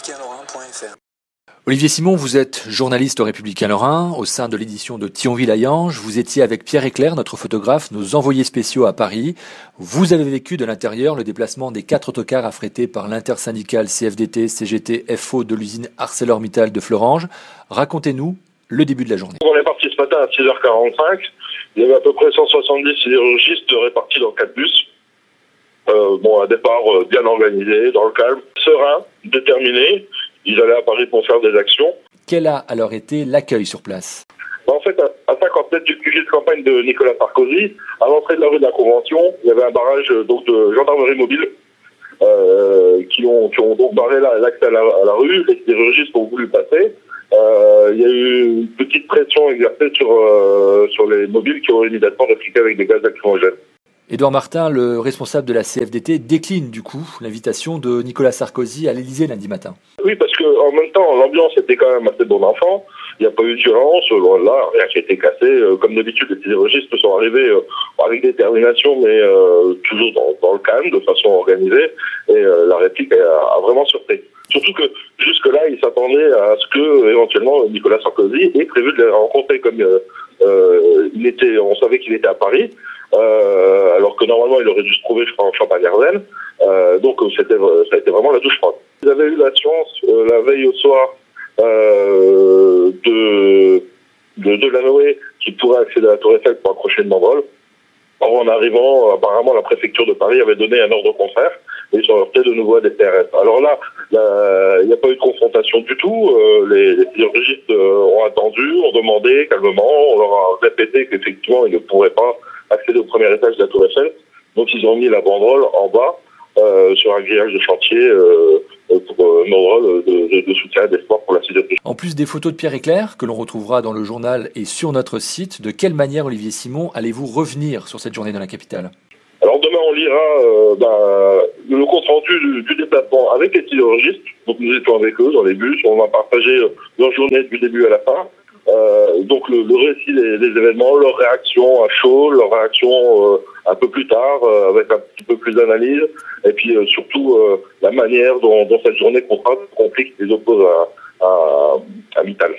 républicainlorrain.fr. Olivier Simon, vous êtes journaliste au Républicain Lorrain, au sein de l'édition de Thionville-Hayange. Vous étiez avec Pierre Éclair, notre photographe, nos envoyés spéciaux à Paris. Vous avez vécu de l'intérieur le déplacement des 4 autocars affrétés par l'intersyndicale CFDT, CGT, FO de l'usine ArcelorMittal de Florange. Racontez-nous le début de la journée. On est parti ce matin à 6h45. Il y avait à peu près 170 sidérurgistes répartis dans 4 bus. Un départ bien organisé, dans le calme, serein, déterminé. Ils allaient à Paris pour faire des actions. Quel a alors été l'accueil sur place ? En fait, à 50 mètres du QG de campagne de Nicolas Sarkozy, à l'entrée de la rue de la Convention, il y avait un barrage de gendarmerie mobile qui ont donc barré l'accès à la rue. Les sidérurgistes ont voulu passer. Il y a eu une petite pression exercée sur les mobiles qui auraient immédiatement répliqué avec des gaz lacrymogènes. Édouard Martin, le responsable de la CFDT, décline du coup l'invitation de Nicolas Sarkozy à l'Élysée lundi matin. Oui, parce qu'en même temps, l'ambiance était quand même assez bon enfant. Il n'y a pas eu de violence, loin de là, rien qui a été cassé. Comme d'habitude, les sidérurgistes sont arrivés avec détermination, mais toujours dans le calme, de façon organisée. Et la réplique a vraiment surpris. Surtout que jusque-là, ils s'attendaient à ce que, éventuellement, Nicolas Sarkozy ait prévu de les rencontrer comme on savait qu'il était à Paris. Alors que normalement il aurait dû se trouver, je crois, en Champagne-Ardenne. Donc ça a été vraiment la douche froide. Ils avaient eu la chance la veille au soir de la Noé qui pourrait accéder à la Tour Eiffel pour accrocher une banderole. Or, en arrivant, apparemment la préfecture de Paris avait donné un ordre contraire et ils sont heurtés de nouveau à des CRS. Alors là, il n'y a pas eu de confrontation du tout. Les sidérurgistes ont attendu, ont demandé calmement, on leur a répété qu'effectivement ils ne pourraient pas accéder au premier étage de la Tour Eiffel. Donc ils ont mis la banderole en bas sur un grillage de chantier pour une banderole de soutien et d'espoir pour la sidérurgie. En plus des photos de Pierre Éclair, que l'on retrouvera dans le journal et sur notre site, de quelle manière, Olivier Simon, allez-vous revenir sur cette journée dans la capitale ? Alors demain on lira le compte rendu du déplacement avec les sidérurgistes. Donc nous étions avec eux dans les bus, on va partager leur journée du début à la fin. Donc le récit des événements, leur réaction à chaud, leur réaction un peu plus tard, avec un petit peu plus d'analyse, et puis surtout la manière dont cette journée complique les opposants à Mittal.